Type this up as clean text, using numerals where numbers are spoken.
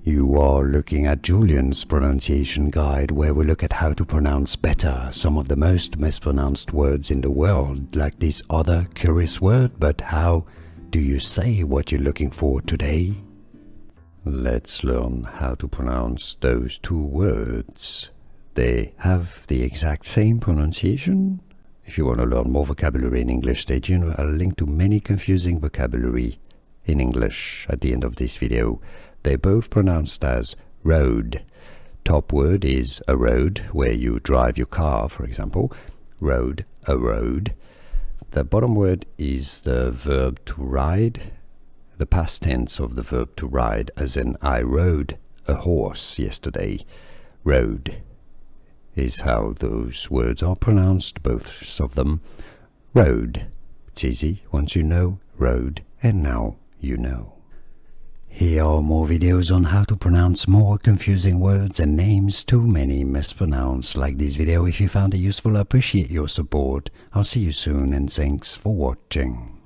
You are looking at Julian's pronunciation guide, where we look at how to pronounce better some of the most mispronounced words in the world, like this other curious word. But how do you say what you're looking for today? Let's learn how to pronounce those two words. They have the exact same pronunciation. If you want to learn more vocabulary in English, stay tuned. I'll link to many confusing vocabulary in English at the end of this video. They're both pronounced as road. Top word is a road, where you drive your car, for example. Road, a road. The bottom word is the verb to ride, the past tense of the verb to ride, as in I rode a horse yesterday. Road is how those words are pronounced, both of them. Road. It's easy once you know road, and now you know. Here are more videos on how to pronounce more confusing words and names too many mispronounced. Like this video if you found it useful. I appreciate your support. I'll see you soon, and thanks for watching.